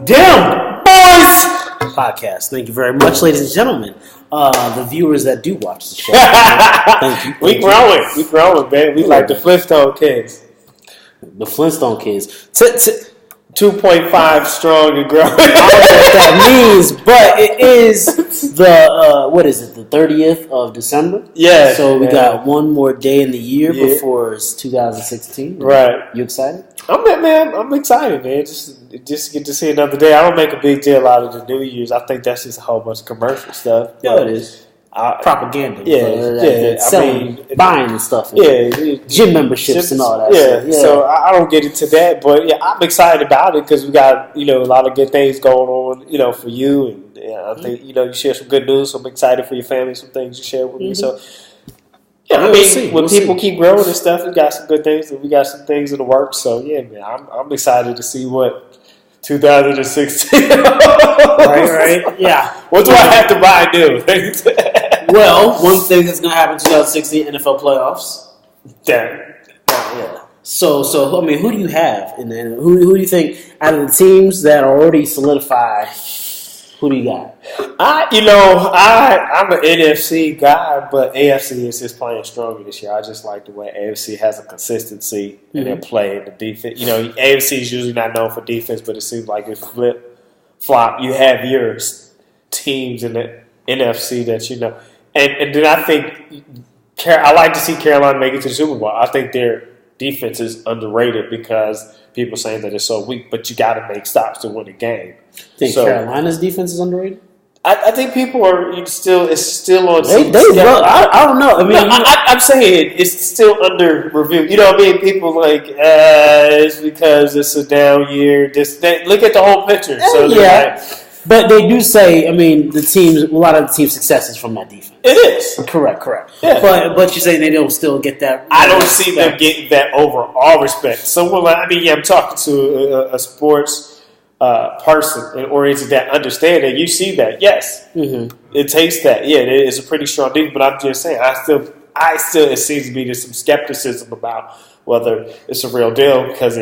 Dem Boyz Podcast. Thank you very much, ladies and gentlemen. The viewers that do watch the show. Thank you. We growing, man. We like the Flintstone kids. The Flintstone kids. 2.5 strong and growing. I don't know what that means, but it is the, what is it, the 30th of December? Yeah. So we got one more day in the year before it's 2016. Right. You excited? I'm excited, man. Just get to see another day. I don't make a big deal out of the New Year's. I think that's just a whole bunch of commercial stuff. Yeah, it is. Propaganda. Yeah. Buying and stuff. Gym memberships and all that. Yeah. So I don't get into that, but yeah, I'm excited about it because we got a lot of good things going on, for you, and I think you share some good news. So I'm excited for your family, some things you share with me. So yeah, when people keep growing and stuff, we got some good things, and we got some things in the works. So yeah, man, I'm excited to see what 2016. right. Yeah. What do I have to buy new? Well, one thing that's going to happen in 2016, NFL playoffs. Damn. Yeah. So who do you have? And then who do you think out of the teams that are already solidified? Who do you got? I'm an NFC guy, but AFC is just playing stronger this year. I just like the way AFC has a consistency in their play and the defense. AFC is usually not known for defense, but it seems like it's flip-flop. You have your teams in the NFC that and then I think I like to see Carolina make it to the Super Bowl. I think their defense is underrated because people are saying that it's so weak, but you got to make stops to win a game. Think Carolina's defense is underrated? I think people are still on. I don't know. I'm saying it's still under review. You know what I mean? People like it's because it's a down year. Look at the whole picture. So but they do say, a lot of the team's success is from that defense. It is. Correct. Yeah. But you say they don't still get that. I don't see them getting that overall respect. Someone I'm talking to a sports person oriented that understand that. You see that, yes. Mm-hmm. It takes that. Yeah, it is a pretty strong defense, but I'm just saying, I still it seems to be there's some skepticism about whether it's a real deal because,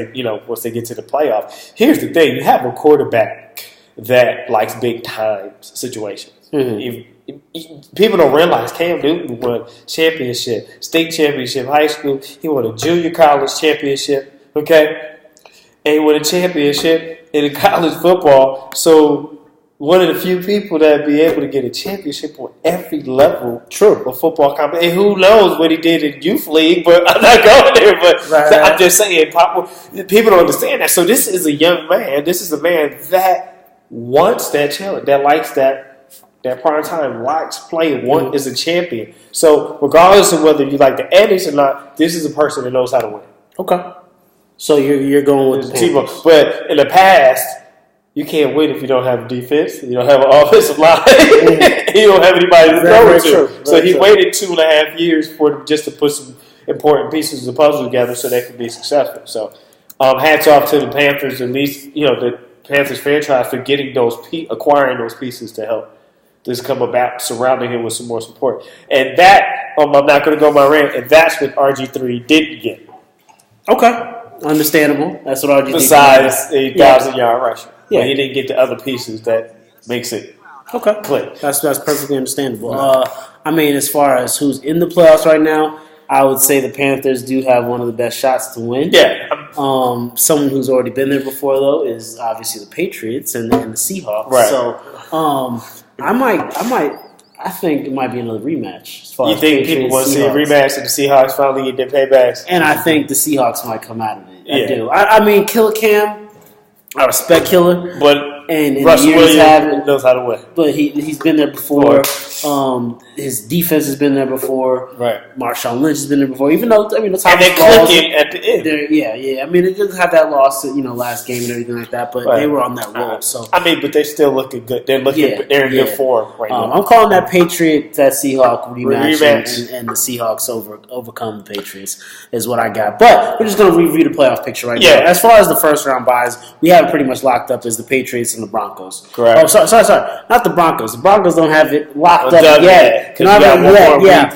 once they get to the playoff. Here's the thing. You have a quarterback that likes big time situations. Mm-hmm. People don't realize Cam Newton won championship, state championship, high school. He won a junior college championship, okay? And he won a championship in college football. So one of the few people that be able to get a championship on every level of football competition. And who knows what he did in youth league, but I'm not going there. But I'm just saying, people don't understand that. So this is a young man. This is a man that wants that challenge, that likes that prime time, likes playing, is a champion. So regardless of whether you like the Annies or not, this is a person that knows how to win. Okay. So you're going with the team. But in the past, you can't win if you don't have defense, you don't have an offensive line, you don't have anybody to throw it to. So he waited 2.5 years just to put some important pieces of the puzzle together so they could be successful. So hats off to the Panthers, at least, the Panthers franchise for acquiring those pieces to help this come about, surrounding him with some more support. And that, I'm not going to go on my rant, and that's what RG3 didn't get. Okay. Understandable. That's what RG3 did. Besides a 1,000-yard rusher. Yeah. But he didn't get the other pieces that makes it click. That's perfectly understandable. As far as who's in the playoffs right now, I would say the Panthers do have one of the best shots to win. Yeah. Someone who's already been there before, though, is obviously the Patriots and the Seahawks. Right. So, I think it might be another rematch. As far you as think Patriots, people want to see a rematch and the Seahawks finally get their paybacks? And I think the Seahawks might come out of it. Yeah. I do. Killer Cam, I respect Killer. But and Russell Williams knows how to win. But he's been there before. His defense has been there before. Right. Marshawn Lynch has been there before. Even though, the top and they're clicking at the end. Yeah. It didn't have that loss, last game and everything like that. But they were on that roll. So but they're still looking good. They're they're in good form right now. I'm calling that Seahawk rematch. And the Seahawks overcome the Patriots is what I got. But we're just going to review the playoff picture right now. As far as the first round buys, we have it pretty much locked up as the Patriots and the Broncos. Correct. Oh, sorry. Not the Broncos. The Broncos don't have it locked up yet. Not yet.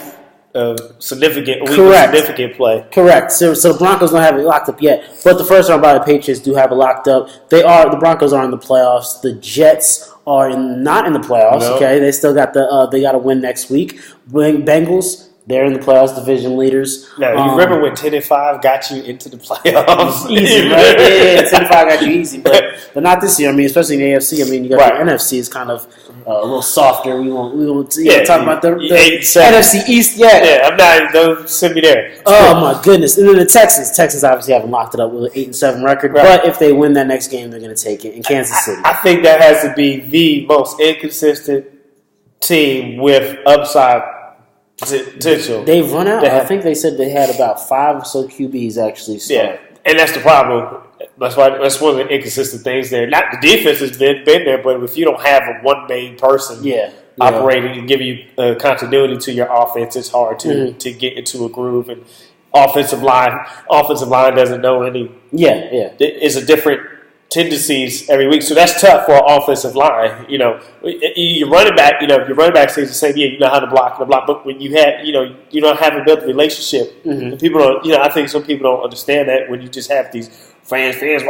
significant play. Correct. So the Broncos don't have it locked up yet, but the first round bye, the Patriots do have it locked up. The Broncos are in the playoffs. The Jets are not in the playoffs. No. Okay, they still got they got to win next week. Bengals. They're in the playoffs, division leaders. Now, you remember when 10-5 got you into the playoffs? Easy, right? Yeah, 10-5 got you easy, but not this year. I mean, especially in the AFC. I mean, you got the NFC is kind of a little softer. We won't talk about the NFC East yet. Yeah, I'm not. Don't send me there. Oh my goodness! And then the Texans obviously haven't locked it up with an 8-7 record. Right. But if they win that next game, they're going to take it in Kansas City. I think that has to be the most inconsistent team with upside potential. They've run out. I think they said they had about 5 or so QBs actually start. Yeah, and that's the problem. That's one of the inconsistent things there. Not the defense has been there, but if you don't have a one main person operating and giving you continuity to your offense, it's hard to get into a groove. And offensive line doesn't know any. It's a different tendencies every week, so that's tough for an offensive line. You know, your running back. You know, your running back stays the same. Yeah, you know how to block and block, but when you don't have a built relationship. And people don't. I think some people don't understand that when you just have these fans. As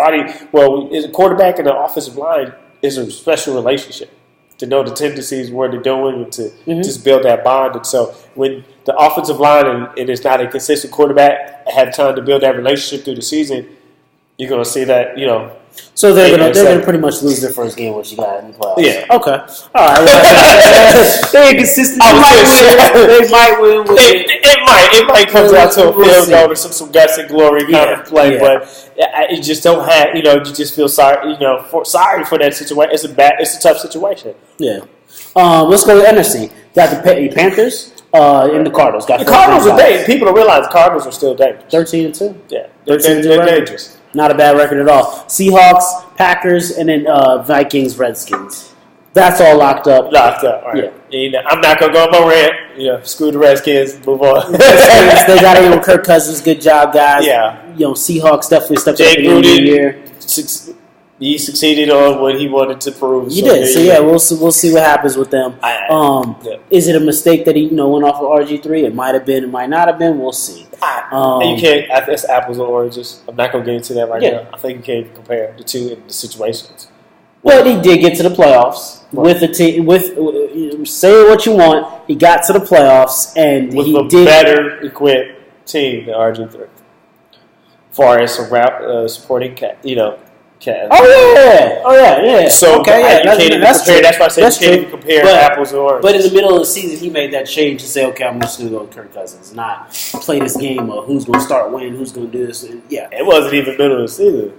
a quarterback and an offensive line is a special relationship to know the tendencies, what they're doing, and to just build that bond. And so when the offensive line and it's not a consistent quarterback have time to build that relationship through the season, you're going to see that. So they're gonna pretty much lose their first game, what you got in the playoffs. Yeah. Okay. All right. They're inconsistent. They might win. It might come down to a field goal or some guts and glory kind of play, but you just don't have. You just feel sorry. Sorry for that situation. It's a tough situation. Yeah. Let's go to NFC. Got the Panthers and the Cardinals. The Cardinals are dangerous. People don't realize the Cardinals are still dangerous. 13-2. Yeah, they're dangerous. Not a bad record at all. Seahawks, Packers, and then Vikings, Redskins. That's all locked up. All right. Yeah. I'm not going to go on my rant. Screw the Redskins. Move on. They got it with Kirk Cousins. Good job, guys. Yeah. Seahawks definitely stepped up in the year. He succeeded on what he wanted to prove. He did. So, we'll see what happens with them. Is it a mistake that he went off of RG3? It might have been. It might not have been. We'll see. You can't. It's apples and oranges. I'm not going to get into that right now. I think you can't even compare the two in the situations. Well, he did get to the playoffs with the team. Say what you want. He got to the playoffs and with a better equipped team than RG3. As far as supporting cast. Oh yeah. So you can't even compare. That's why I said you can't even compare apples and oranges. But in the middle of the season, he made that change to say, "Okay, I'm just going to go with Kirk Cousins, not play this game of who's going to start when, who's going to do this." And, it wasn't even middle of the season.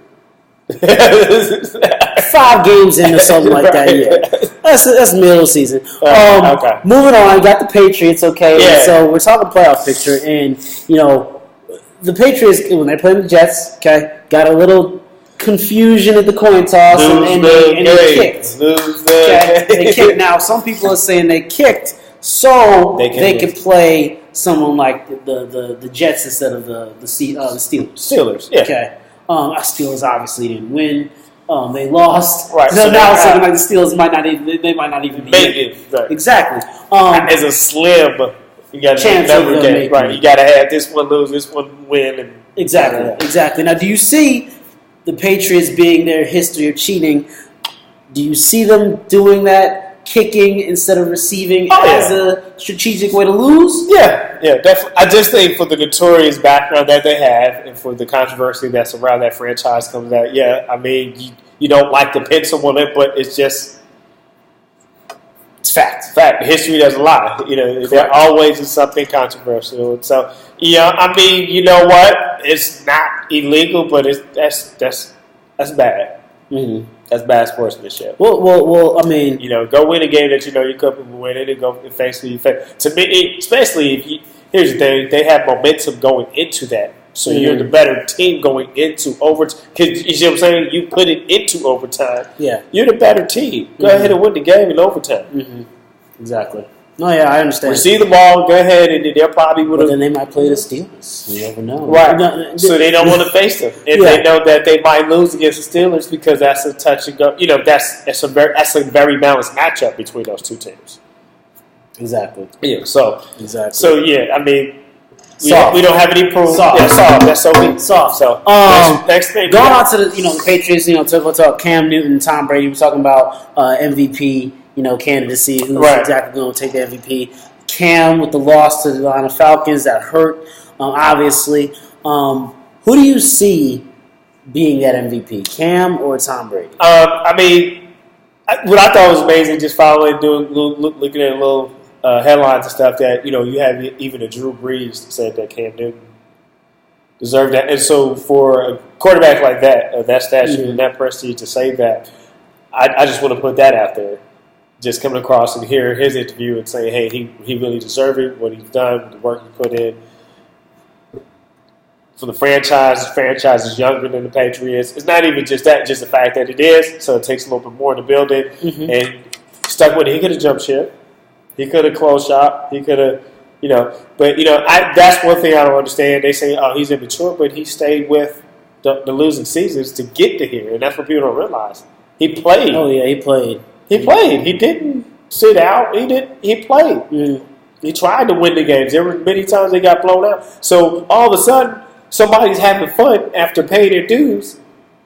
5 games in or something like that. Yeah, that's middle of the season. Okay. Moving on, got the Patriots. Okay, and so we're talking playoff picture, and the Patriots when they played the Jets. Okay, got a little confusion at the coin toss and they kicked. They kicked. Now, some people are saying they kicked so they could play someone like the Jets instead of the Steelers. Steelers, yeah. Okay. Steelers obviously didn't win. They lost. Right. So now it's looking like the Steelers might not even be make it. Right. Exactly. As a slim, you got chance of game. Right. You got to have this one lose, this one win, and exactly. Now, do you see the Patriots being their history of cheating? Do you see them doing that, kicking instead of receiving as a strategic way to lose? Yeah, definitely. I just think for the notorious background that they have and for the controversy that's around that franchise comes out, I mean, you don't like to pin someone in, but it's just it's fact. History doesn't lie. There always is something controversial. And so, I mean, you know what? It's not illegal, but that's bad. Mm-hmm. That's bad sportsmanship. Well, I mean, go win a game that you're capable of winning and go face who you face. To me, especially here's the thing, they have momentum going into that. So you're the better team going into overtime. Because you see what I'm saying? You put it into overtime. Yeah. You're the better team. Go ahead and win the game in overtime. Mm-hmm. Exactly. No, I understand. Receive the ball, go ahead, and they'll probably would have. Then they might play the Steelers. You never know. Right. So they don't want to face them. And they know that they might lose against the Steelers because that's a touch and go. That's a very balanced matchup between those two teams. Exactly. Yeah. So exactly. So yeah, I mean. We don't have any proof. Soft. Yeah, soft. That's so weak. Soft. So next thing. Going on to the Patriots, to talk Cam Newton, Tom Brady. We're talking about MVP, candidacy. Who's exactly going to take the MVP? Cam with the loss to the Atlanta Falcons that hurt, obviously. Who do you see being that MVP, Cam or Tom Brady? I mean, what I thought was amazing, just following, looking at little headlines and stuff that, you have even a Drew Brees said that Cam Newton deserved that. And so for a quarterback like that, that stature and that prestige to say that, I just want to put that out there. Just coming across and hear his interview and saying, hey, he really deserved it, what he's done, the work he put in. For the franchise is younger than the Patriots. It's not even just that, just the fact that it is. So it takes a little bit more to build it. Mm-hmm. And stuck with it. He could have jumped ship. He could have closed shop. He could have, But, that's one thing I don't understand. They say, oh, he's immature, but he stayed with the losing seasons to get to here. And that's what people don't realize. He played. Oh, yeah, he played. He played. He didn't sit out. He played. Mm. He tried to win the games. There were many times they got blown out. So all of a sudden, somebody's having fun after paying their dues.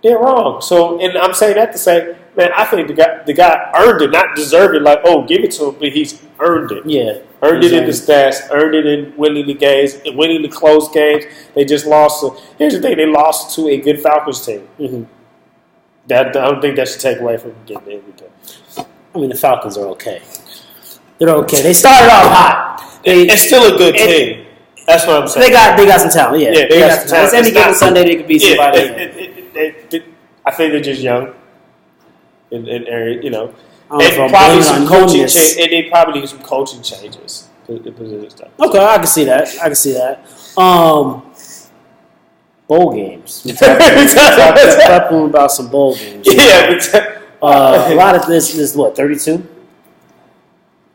They're wrong. So, and I'm saying that to say, man, I think the guy earned it, not deserved it. Like, oh, give it to him, but he's earned it. Yeah, earned it in the stats, earned it in winning the games, and winning the close games. They just lost. Here's the thing: they lost to a good Falcons team. Mm-hmm. I don't think that should take away from getting the MVP. I mean, the Falcons are okay. They're okay. They started off hot. It's still a good team. That's what I'm saying. They got some talent. Yeah, they got some talent. Any given Sunday, they could beat somebody. I think they're just young. And they probably need some coaching changes. Okay, I can see that. Bowl games. We talked about some bowl games. Yeah. A lot of this is what, 32?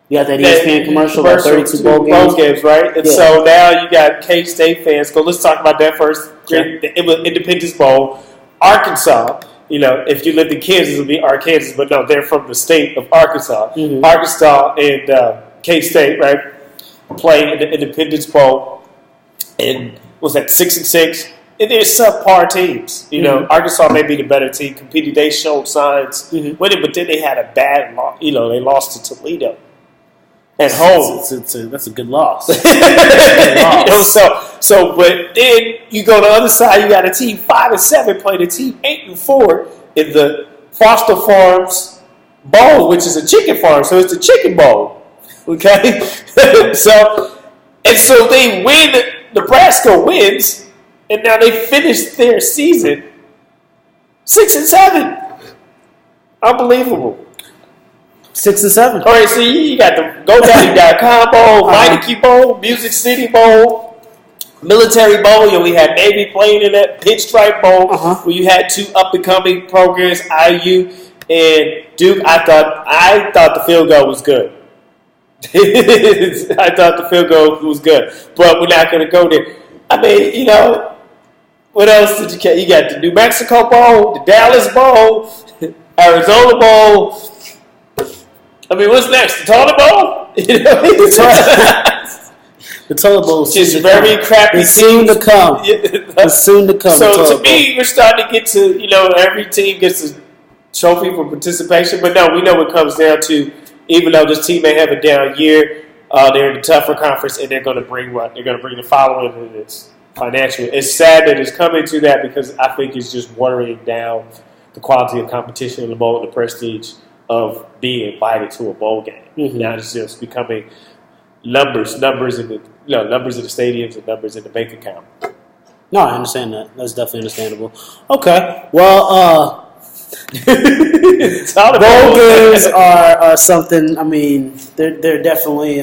You got that ESPN commercial about 32 bowl games, right? And so now you got K-State fans. Let's talk about that first. It was Independence Bowl. Arkansas. If you lived in Kansas, it would be Arkansas. But no, they're from the state of Arkansas. Mm-hmm. Arkansas and K-State, right, play in the Independence Bowl. And was that 6-6? And they're subpar teams. Arkansas may be the better team. Competed, they showed signs winning, but then they had a bad loss. They lost to Toledo at home. That's a good loss. But then you go to the other side. You got a team 5-7 playing a team 8-4 in the Foster Farms Bowl, which is a chicken farm. So it's the Chicken Bowl. Okay, so they win. Nebraska wins. And now they finished their season 6-7. Unbelievable. 6-7. All right, so you got the GoDaddy.com Bowl, Meineke Bowl, Music City Bowl, Military Bowl. We had Navy playing in that Pinstripe Bowl, where you had two up-and-coming programs, IU and Duke. I thought the field goal was good. I thought the field goal was good, but we're not going to go there. I mean, what else did you get? You got the New Mexico Bowl, the Dallas Bowl, Arizona Bowl. I mean, what's next? The Toilet Bowl? The Toilet Bowl is just very crappy. It's soon to come. It's soon to come. So to me, we're starting to get to, every team gets a trophy for participation. But no, we know what comes down to, even though this team may have a down year, they're in a tougher conference, and they're going to bring what? They're going to bring the following, and it's financial. It's sad that it's coming to that because I think it's just watering down the quality of competition in the bowl and the prestige of being invited to a bowl game. Mm-hmm. Now it's just becoming numbers in the numbers in the stadiums and numbers in the bank account. No, I understand that. That's definitely understandable. Okay, well, bowl games are something. I mean, they're definitely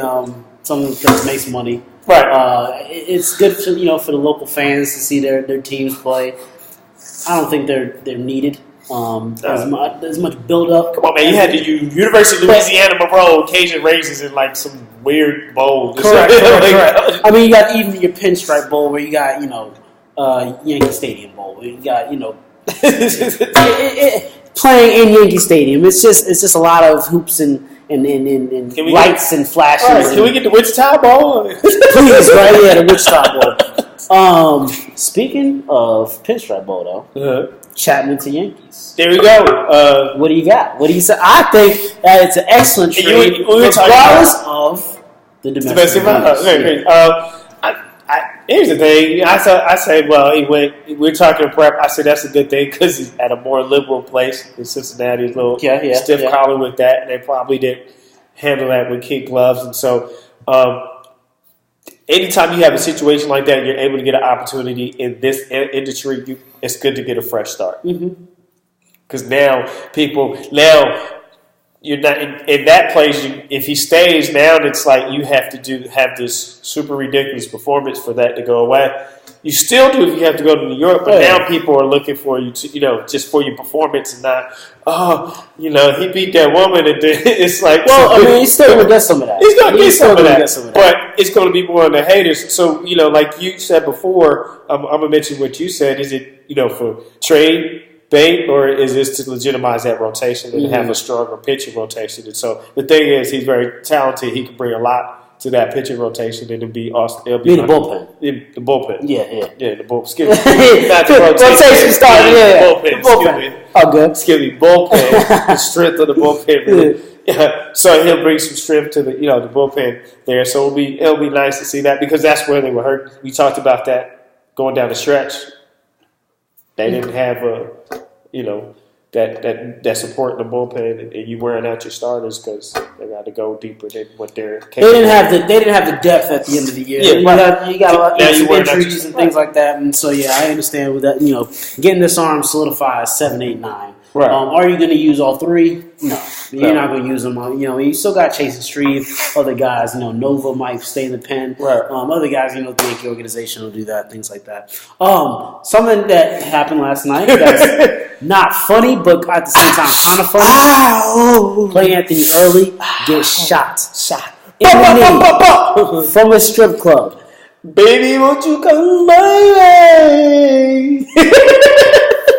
something that makes money. Right. It's good for for the local fans to see their teams play. I don't think they're needed. There's much build up. Come on, man! You had the University of Louisiana Monroe Cajun raisins in like some weird bowl. Correct. I mean, you got even your Pinstripe Bowl where you got Yankee Stadium Bowl. Where you got playing in Yankee Stadium. It's just a lot of hoops and and lights and flashes. Right, can we get the Wichita Bowl? Please, right? Yeah, the Wichita Bowl. Speaking of Pinstripe Bowl, though, Chapman to Yankees. There we go. What do you got? What do you say? I think that it's an excellent trade, regardless of the domestic violence. Here's the thing. I say, well, we're talking prep. I said that's a good thing because he's at a more liberal place in Cincinnati. A little stiff collar with that, and they probably didn't handle that with kid gloves. And so, anytime you have a situation like that, you're able to get an opportunity in this industry. It's good to get a fresh start because now you're not in that place. If he stays now, it's like you have to have this super ridiculous performance for that to go away. You still do if you have to go to New York, but now people are looking for you to, just for your performance and not, he beat that woman. And it's like, he's still going to get some of that. He's going to get some of that. But it's going to be more on the haters. So, like you said before, I'm going to mention what you said. Is it, for trade bait, or is this to legitimize that rotation and have a stronger pitching rotation? And so the thing is, he's very talented. He can bring a lot to that pitching rotation, and it'll be awesome. It'll be the bullpen. The bullpen. Yeah, the bullpen. Excuse me. Not the rotation started. The bullpen. Oh, good. Excuse me. Bullpen. The strength of the bullpen. Really. Yeah. So he'll bring some strength to the the bullpen there. So it'll be nice to see that because that's where they were hurt. We talked about that going down the stretch. They didn't have that support in the bullpen, and you wearing out your starters because they got to go deeper than what they're capable. They didn't have the depth at the end of the year. Yeah, you got a lot of injuries and things like that, and so I understand with that. Getting this arm solidified 7, 8, 9. Right. Are you going to use all three? No. You're not going to use them. You still got Chase and Shreve. Other guys, Nova might stay in the pen. Right. Other guys, the Yankee organization will do that, things like that. Something that happened last night that's not funny, but at the same time kind of funny. Play Anthony Early gets shot in the knee from a strip club. Baby, won't you come my way?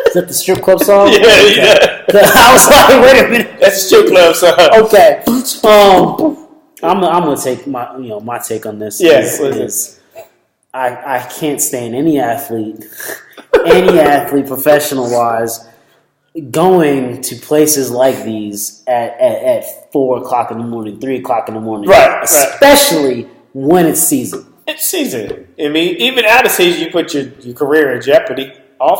Is that the strip club song? Yeah. I was like, wait a minute. That's a strip club song. Okay. I'm gonna take my take on this. Is I can't stand any athlete, professional wise, going to places like these at 4 o'clock in the morning, 3 o'clock in the morning, right? Especially when it's season. It's season. I mean, even out of season, you put your career in jeopardy.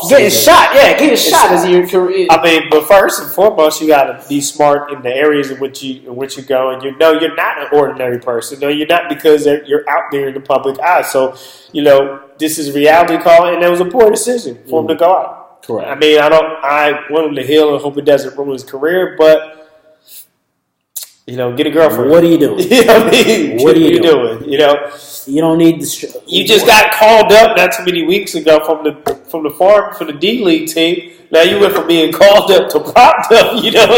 Getting shot as your career. I mean, but first and foremost, you got to be smart in the areas in which you go, and you're not an ordinary person. No, you're not because you're out there in the public eye. So, this is a reality call, and it was a poor decision for him to go out. Correct. I mean, I want him to heal and hope it doesn't ruin his career, but get a girlfriend. What are you doing? What are you doing? You don't need the. You just got called up not too many weeks ago from the D League team. Now you went from being called up to propped up.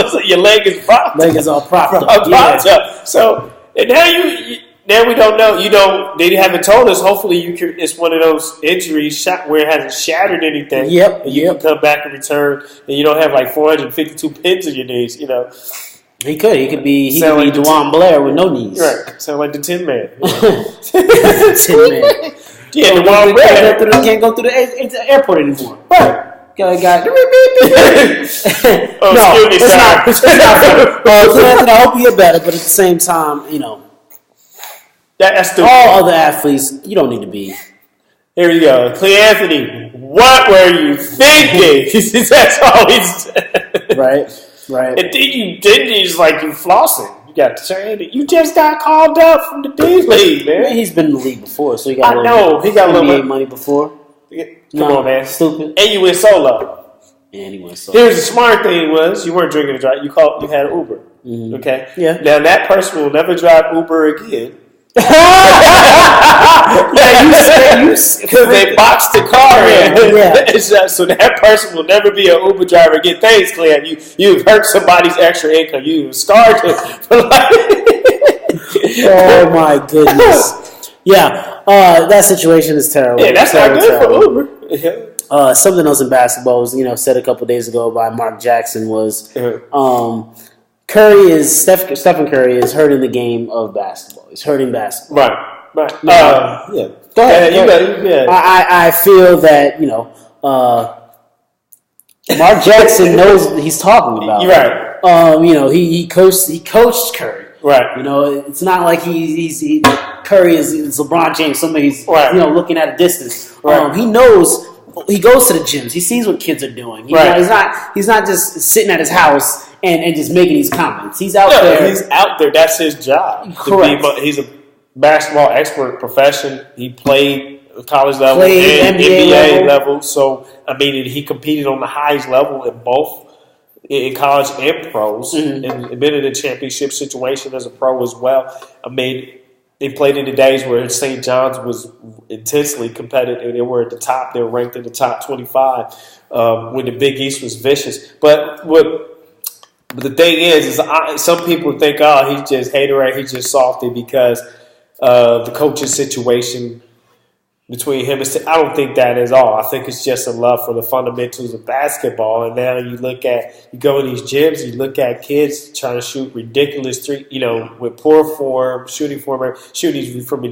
So your leg is propped. Leg is all propped up. So and now we don't know. They haven't told us. Hopefully it's one of those injuries where it hasn't shattered anything. Yep. And you can come back and return, and you don't have like 452 pins in your knees. He could be Dwan Blair with no knees. Right. Sound like the Tin Man. Tin Man. Yeah, Dwan Blair. Can't go through the airport anymore. Right. No, it's not. Anthony, I hope you get better, but at the same time, that's all other athletes, you don't need to be. Here you go. Clay Anthony, what were you thinking? That's all he said. Right. And then you just like you flossing. You got to say it. You just got called up from the D League, man. Yeah, he's been in the league before, so he got he got a little NBA money before. Come on, man. Stupid. And you went solo. And he went solo. Here's the smart thing was you weren't drinking and driving. You had an Uber. Mm-hmm. Okay? Yeah. Now that person will never drive Uber again. Because they boxed the car in. Yeah. So that person will never be an Uber driver again. Thanks, Clem. You've hurt somebody's extra income. You've scarred them for life. Oh my goodness. Yeah. That situation is terrible. Yeah, that's not good for Uber. Something else in basketball was, said a couple days ago by Mark Jackson was Stephen Curry is hurting the game of basketball. He's hurting basketball. Right. Yeah. Go ahead. I feel that Mark Jackson knows what he's talking about. You're right. He coached Curry. Right. It's not like Curry is LeBron James. Somebody's looking at a distance. Right. He knows. He goes to the gyms. He sees what kids are doing. He's not just sitting at his house and just making these comments. He's out there. He's out there. That's his job. Correct. He's a basketball expert profession. He played college level and NBA level. So he competed on the highest level in both in college and pros, and been in a championship situation as a pro as well. They played in the days where St. John's was intensely competitive. They were at the top. They were ranked in the top 25 when the Big East was vicious. But the thing is some people think, he's just haterade, he's just softy because the coaching situation between him and I don't think that is all. I think it's just a love for the fundamentals of basketball. And now you go in these gyms, you look at kids trying to shoot ridiculous with poor form, shooting from a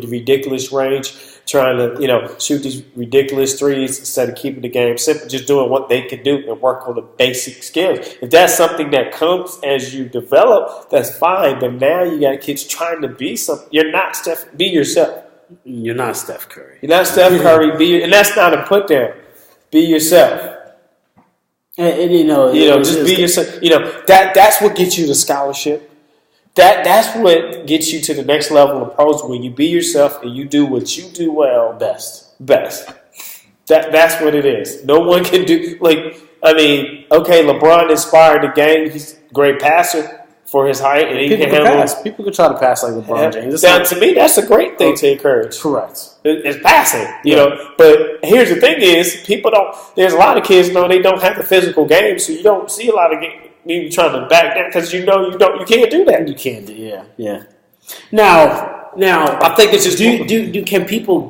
ridiculous range, trying to, shoot these ridiculous threes instead of keeping the game simple, just doing what they can do and work on the basic skills. If that's something that comes as you develop, that's fine. But now you got kids trying to be something. You're not Steph. Be yourself. You're not Steph Curry. You're not Steph Curry. And that's not a put down. Be yourself. And just be yourself. That's what gets you the scholarship. That's what gets you to the next level of pros, when you be yourself and you do what you do well best. That's what it is. No one can do LeBron inspired the game. He's a great passer for his height, and he can handle. People can try to pass like LeBron James. To me, that's a great thing to encourage. Correct. It's passing, But here's the thing: is people don't. There's a lot of kids they don't have the physical game, so you don't see a lot of me trying to back down because you can't do that. You can't do yeah. Now I think it's just can people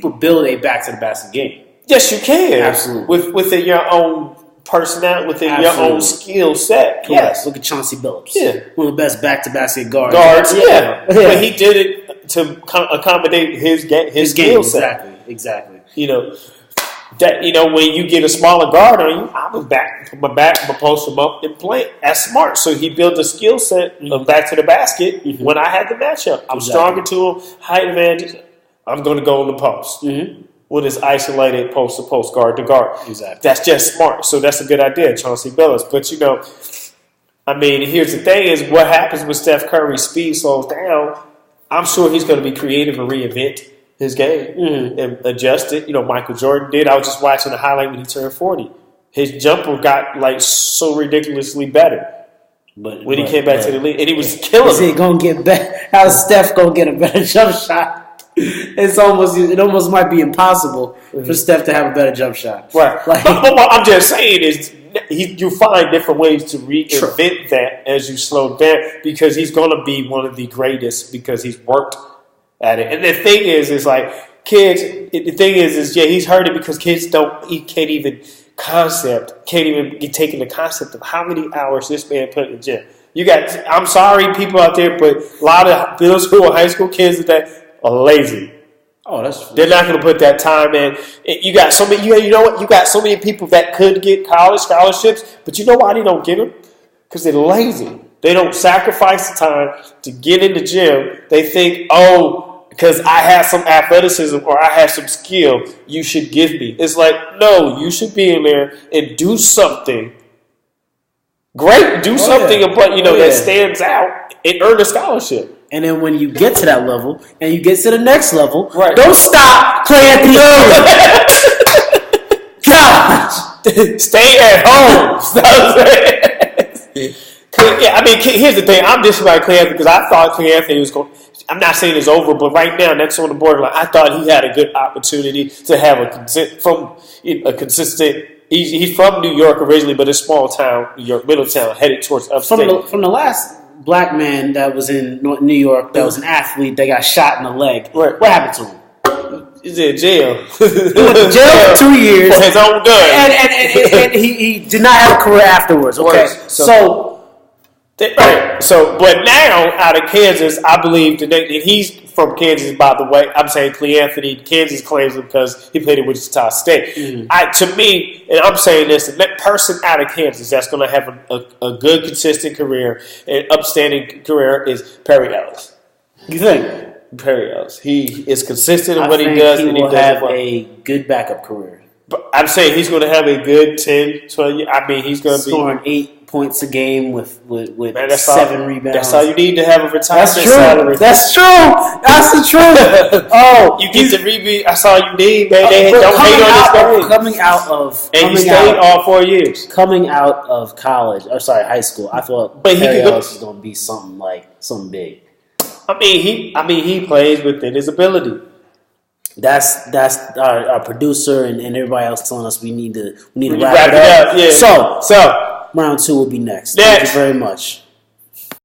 build a back to the basket game? Yes, you can. Absolutely. Within your own personality, within your own skill set. Yes. Look at Chauncey Billups. Yeah. One of the best back-to-basket guards. Yeah. But he did it to accommodate his skill set. Exactly. When you get a smaller guard on you, I was put my back, post him up and play. That's smart. So he built a skill set of back to the basket when I had the matchup. I'm stronger to him, height advantage. I'm going to go in the post. With his isolated post-to-post, guard-to-guard. Exactly. That's just smart. So that's a good idea, Chauncey Billups. But, here's the thing is what happens when Steph Curry's speed slows down, I'm sure he's going to be creative and reinvent his game and adjust it. Michael Jordan did. I was just watching the highlight when he turned 40. His jumper got, so ridiculously better. But when he came back to the league, and he was killing it. Is it going to get better? How's Steph going to get a better jump shot? It almost might be impossible for Steph to have a better jump shot. Right. But what I'm just saying is you find different ways to reinvent that as you slow down, because he's going to be one of the greatest because he's worked at it. And the thing is kids, he's heard it because kids can't even get taken the concept of how many hours this man put in the gym. I'm sorry, people out there, but a lot of middle school and high school kids that are lazy. They're not going to put that time in. You got so many. You know what? You got so many people that could get college scholarships, but you know why they don't get them? Because they're lazy. They don't sacrifice the time to get in the gym. They think, because I have some athleticism or I have some skill, you should give me. It's like, no, you should be in there and do something great. Do something that stands out and earn a scholarship. And then when you get to that level and you get to the next level, right. Don't stop playing the Gosh. Stay at home. Here's the thing. I'm disrespecting Clay Anthony because I thought Clay Anthony was going. I'm not saying it's over, but right now, next on the borderline, I thought he had a good opportunity to have a consistent. He's from New York originally, but a small town, New York, Middletown, headed towards upstate. From the last black man that was in New York, that was an athlete that got shot in the leg. Right. What happened to him? He's in jail. He went to jail for 2 years for his own gun, and he did not have a career afterwards. Okay, so Right. So, but now out of Kansas, I believe today, and he's from Kansas, by the way. I'm saying Cleanthony. Kansas claims him because he played at Wichita State. Mm-hmm. To me, and I'm saying this, the person out of Kansas that's going to have a good, consistent career, an upstanding career is Perry Ellis. You think? Perry Ellis. He is consistent in what he does. He will have a good backup career. But I'm saying he's going to have a good 10, 12 I mean, he's going to be scoring 8 points a game with 7 rebounds. That's all you need to have a retirement salary. That's true. That's the truth. Oh, you get the rebound. That's all you need, man. They don't hate on this game. Coming out of and he stayed all 4 years. Coming out of college, high school, I thought Perry Ellis was going to be something big. I mean, he plays within his ability. That's our producer and everybody else telling us we need to wrap it up. Yeah. So round 2 will be next. Thank you very much.